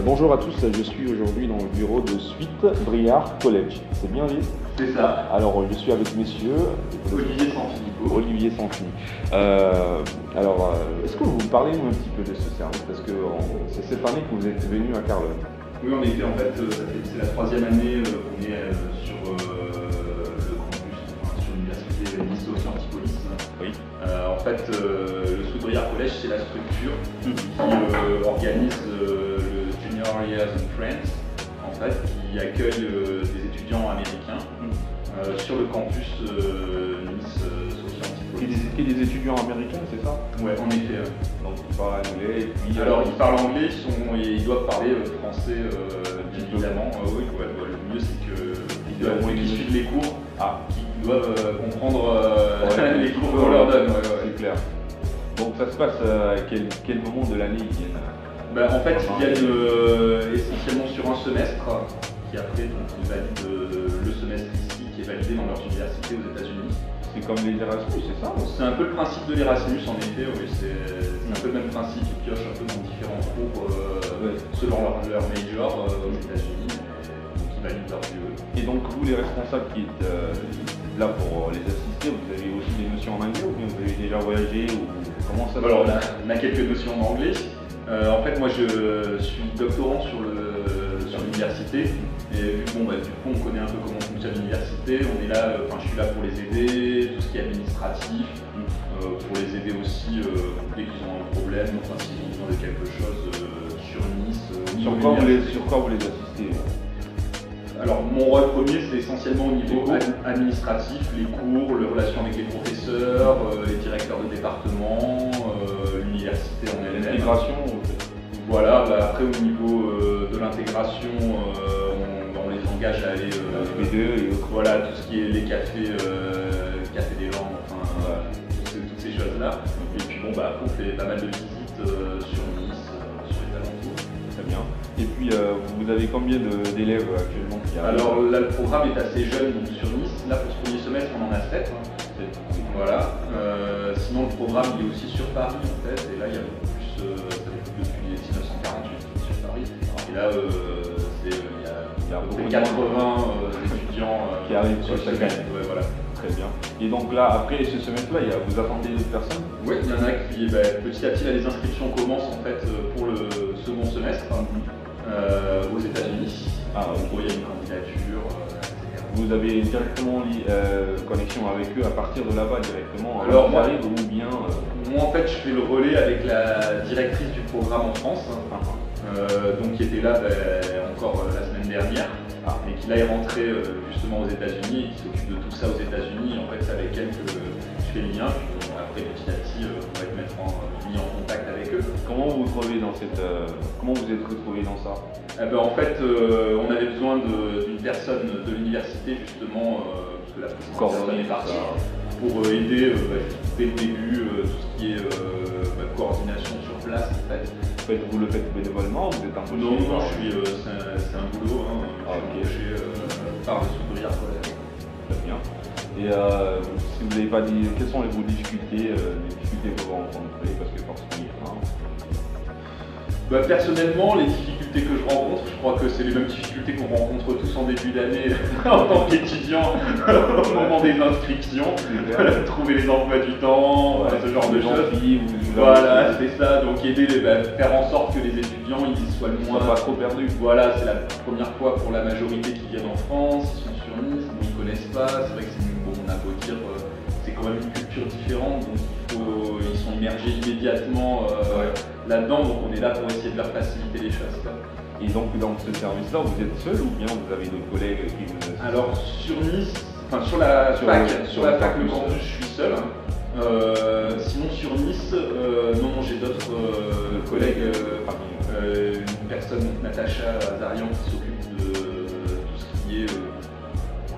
Bonjour à tous, je suis aujourd'hui dans le bureau de Suite Briard College. C'est bien dit? C'est ça. Alors je suis avec messieurs Olivier Sanfini. Est-ce que vous parlez-nous un petit peu de ce service? Parce que c'est cette année que vous êtes venu à Carleton. Oui, on était en fait, c'est la troisième année qu'on est sur le campus, sur l'université Nice Antipolis. Oui. En fait, le Suite Briard College, c'est la structure qui organise le Junior Years in France, en fait, qui accueille des étudiants américains sur le campus Nice Antipolis. Et des étudiants américains, c'est ça? Ouais, en effet. Donc ils parlent anglais et puis... Alors ils parlent anglais, ils doivent parler français bien évidemment. Oui, ouais, le mieux c'est qu'ils suivent les cours, qu'ils doivent comprendre les cours qu'on leur donne. C'est clair. Donc ça se passe à quel moment de l'année ils viennent? En fait ils viennent essentiellement sur un semestre, qui après donc, ils valident le semestre ici, qui est validé dans leur université aux États-Unis. C'est comme les Erasmus, c'est ça? C'est un peu le principe de l'Erasmus en effet, oui, c'est un peu le même principe, ils piochent un peu dans différents cours selon leur major aux États-Unis, donc ils valident leur DE. Et donc vous les responsables qui êtes là pour les assister, vous avez aussi des notions en anglais ou bien vous avez déjà voyagé ou comment ça se passe? Alors on a quelques notions en anglais. En fait moi je suis doctorant sur l'université. Et du coup, on connaît un peu comment fonctionne l'université. On est là, je suis là pour les aider, tout ce qui est administratif, pour les aider aussi dès qu'ils ont un problème, s'ils ont besoin de quelque chose sur Nice. Sur quoi vous les assistez? Alors, mon rôle premier, c'est essentiellement au niveau administratif, les cours, les relations avec les professeurs, les directeurs de département, l'université en elle-même. L'intégration. Voilà, après au niveau de l'intégration, on les engage à aller B2 et autres. Voilà, tout ce qui est les cafés, café des langues, toutes ces choses-là. Et puis après on fait pas mal de visites sur Nice, sur les alentours. Très bien. Et puis vous avez combien d'élèves actuellement qui arrivent? Alors là le programme est assez jeune donc sur Nice. Là pour ce premier semestre on en a 7. Voilà. Sinon le programme il est aussi sur Paris en fait. Et là il y a beaucoup plus, depuis 1948 sur Paris. Et là il y a à peu près 80 étudiants qui arrivent sur chaque année. Ouais, voilà. Très bien. Et donc là, après ce semestre-là, vous attendez d'autres personnes? Oui, il y en a qui, petit à petit, là, les inscriptions commencent en fait pour le second semestre aux États-Unis. En gros, il y a une candidature, etc. Vous avez directement connexion avec eux à partir de là-bas directement? Alors moi, ou bien moi, en fait, je fais le relais avec la directrice du programme en France. Donc qui était là encore la semaine dernière et qui là est rentrée justement aux États-Unis et qui s'occupe de tout ça aux États-Unis. En fait c'est avec elle que je fais le lien, puis après petit à petit on va être mis en contact avec eux. Comment vous vous trouvez dans comment vous êtes retrouvé dans ça? En fait on avait besoin d'une personne de l'université justement, parce que la personne est partie, pour aider dès le début tout ce qui est coordination sur place en fait. Vous le faites bénévolement ou vous êtes embauché? Non, c'est un boulot, je suis embauché par le Suite Briard College. Très bien. Et si vous n'avez pas dit, quelles sont vos difficultés, les difficultés que vous rencontrez? Parce que forcément, il y en a. Personnellement, les difficultés que je rencontre, je crois que c'est les mêmes difficultés qu'on rencontre tous en début d'année en tant qu'étudiant au moment des inscriptions. Trouver les emplois du temps, ce genre de choses. Voilà, c'est ça. Donc aider, faire en sorte que les étudiants ils soient le moins pas trop perdus. Voilà, c'est la première fois pour la majorité qui viennent en France, ils sont sur Nice, ils ne connaissent pas. C'est vrai que on a beau dire, c'est quand même une culture différente, donc ils sont immergés immédiatement là-dedans, donc on est là pour essayer de leur faciliter les choses. Et donc dans ce service-là, vous êtes seul ou bien vous avez d'autres collègues qui vous assistent? Alors sur Nice, sur la fac, le campus, je suis seul. Sinon sur Nice, non, j'ai d'autres collègues, une personne, Natacha Azarian, qui s'occupe de tout ce qui est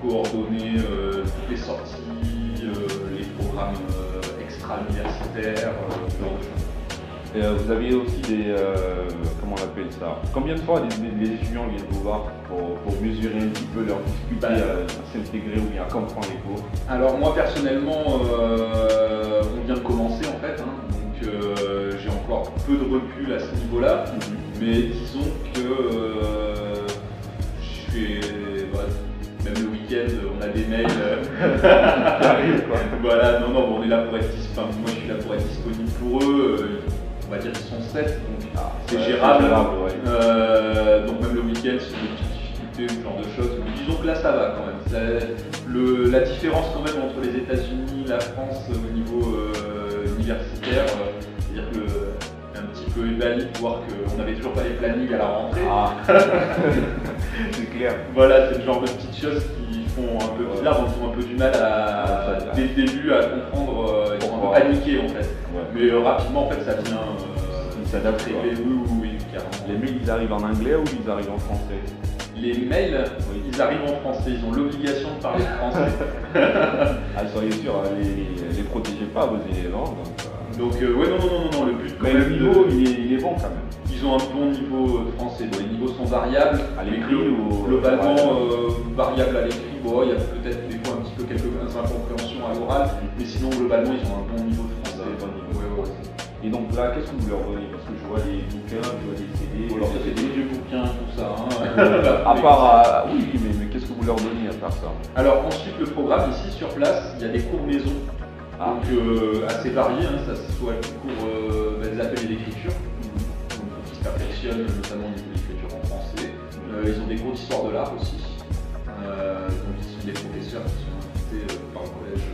coordonner toutes les sorties, les programmes extra-universitaires, ce genre de choses. Et vous avez aussi comment on appelle ça? Combien de fois les étudiants viennent vous voir pour mesurer un petit peu leur difficulté à s'intégrer ou bien à comprendre les cours? Alors moi personnellement, on peu de recul à ce niveau-là, mais disons que je fais, même le week-end, on a des mails. Ça arrive, quoi. Voilà, non, on est là pour être disponible. Moi, je suis là pour être disponible pour eux. On va dire qu'ils sont 7, donc c'est gérable. Ouais. Donc même le week-end, c'est des petites difficultés ou ce genre de choses. Mais disons que là, ça va quand même. La différence quand même entre les États-Unis, la France au niveau universitaire, c'est-à-dire que un petit peu ébahi de voir qu'on n'avait toujours pas les plannings à la rentrée. C'est clair. Voilà, c'est le genre de petites choses qui font un peu bizarre, donc ils ont un peu du mal dès le début à comprendre, ils sont un peu paniqués en fait. Ouais. Mais rapidement en fait ça vient. Ils s'adaptent. Oui, carrément. Les mails, ils arrivent en anglais ou ils arrivent en français? Les mails, ils arrivent en français, ils ont l'obligation de parler français. Soyez sûr, les protégez pas, vos élèves. Donc non, le but mais le niveau, il est bon quand même. Ils ont un bon niveau de français. Bon, les niveaux sont variables. À l'écrit ou globalement variables à l'écrit. Bon, il y a peut-être des fois un petit peu quelques incompréhensions à l'oral, mais sinon globalement ils ont un bon niveau de français. Ouais. Et donc là, qu'est-ce que vous leur donnez? Parce que je vois des bouquins, je vois des CD. Alors ça c'est des vieux bouquins, tout ça. À part, oui, mais qu'est-ce que vous leur donnez à part ça? Alors ensuite le programme ici sur place, il y a des cours maison. Donc assez variés, ça soit des cours, des ateliers d'écriture, qui se perfectionnent notamment au niveau de l'écriture en français. Ils ont des cours d'histoire de l'art aussi. Donc ils sont des professeurs qui sont invités par le collège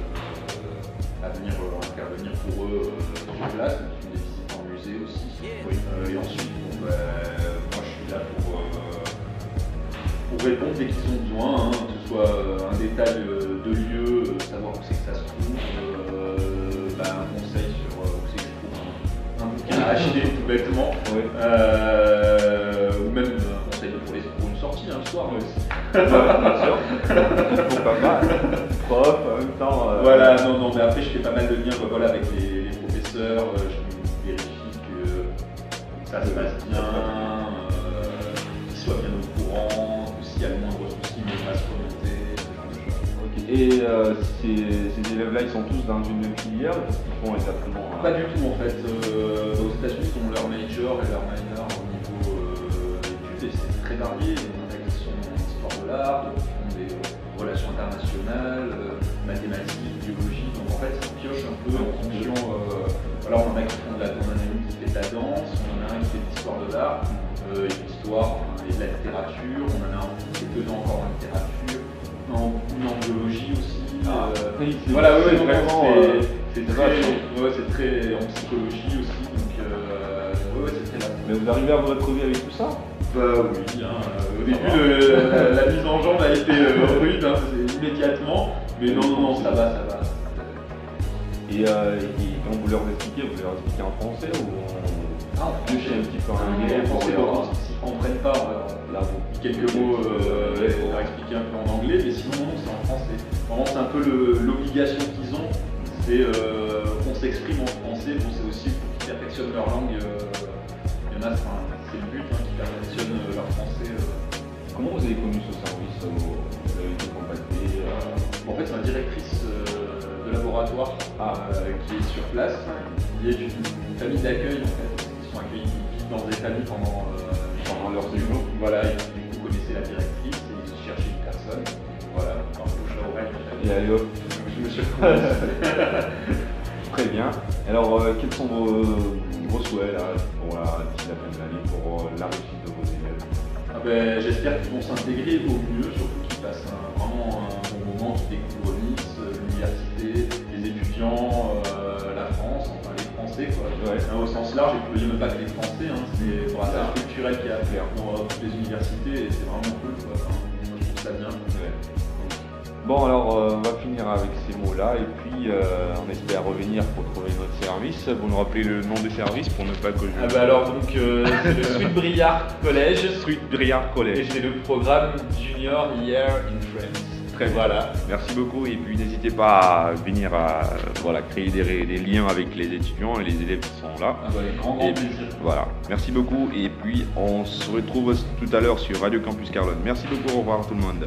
à venir intervenir pour eux sur place, donc ils font des visites en musée aussi. Et ensuite, moi je suis là pour répondre dès qu'ils ont besoin, que ce soit un détail de lieu, savoir où c'est que ça se trouve, un conseil sur où c'est que je trouve un bouquin à acheter tout bêtement, ou même un conseil pour une sortie le soir aussi. Bien sûr. Pourquoi pas. Prof, en même temps. Voilà, non, mais après je fais pas mal de liens avec les professeurs, je vérifie que ça se passe bien, qu'ils soient bien au courant, que s'il y a le moindre souci, ils ne fassent remonter, ce genre de choses. Et ces élèves-là, ils sont tous dans une même filière ou qu'est-ce qu'ils font exactement? Pas du tout en fait. Aux États-Unis, ils ont leur major et leur minor au niveau d'études et c'est très varié. Il y en a qui sont en histoire de l'art, d'autres qui font des relations internationales, mathématiques, biologie. Donc en fait, ils piochent un peu en fonction. Alors on en a qui font on en a une qui fait de la danse, on en a un qui fait de l'histoire de l'art, et de l'histoire et de la littérature. On en a un qui fait que encore en littérature, en biologie aussi. Voilà, vraiment. C'est très en psychologie aussi, donc c'est très vaste. Mais vous arrivez à vous retrouver avec tout ça? Bah oui, au début la mise en jambe a été rude, immédiatement, mais non, ça va. Et quand vous leur expliquez en français ou en français un petit peu en anglais? En français, s'ils ne comprennent pas, là, quelques mots leur expliquer un peu en anglais, mais sinon non, c'est en français. Vraiment, c'est un peu l'obligation qu'ils ont. C'est on s'exprime en français, c'est aussi pour qu'ils perfectionnent leur langue. Il y en a, c'est le but, qu'ils perfectionnent leur français. Comment vous avez connu ce service? Vous avez été contacté? En fait, c'est la directrice de laboratoire qui est sur place, qui est une famille d'accueil en fait. Ils sont accueillis, ils vivent dans des familles pendant leur séjour. Voilà, et du coup, connaissaient la directrice et ils cherchaient une personne. Voilà, un bouche à oreille. Et allez hop, je me suis retrouvé. Très bien. Alors, quels sont vos souhaits là, pour d'ici la fin de l'année, pour la réussite de vos élèves? J'espère qu'ils vont s'intégrer au mieux, surtout qu'ils passent vraiment un bon moment, qu'ils découvrent Nice, l'université, les étudiants, la France, enfin les Français quoi. Au sens large, et puis il n'y a même pas que les Français, c'est pour la sphère culturelle qu'il y a à faire dans toutes les universités et c'est vraiment cool quoi. Moi je trouve ça bien. Bon alors on va finir avec ces mots-là et puis on espère revenir pour trouver notre service. Vous nous rappelez le nom du service pour ne pas que je... alors donc c'est le Sweet Briard College. Sweet Briard College. Et j'ai le programme Junior Year in France. Très voilà. Merci beaucoup et puis n'hésitez pas à venir créer des liens avec les étudiants et les élèves qui sont là. Avec grand plaisir. Voilà. Merci beaucoup et puis on se retrouve tout à l'heure sur Radio Campus Carlone. Merci beaucoup, au revoir tout le monde.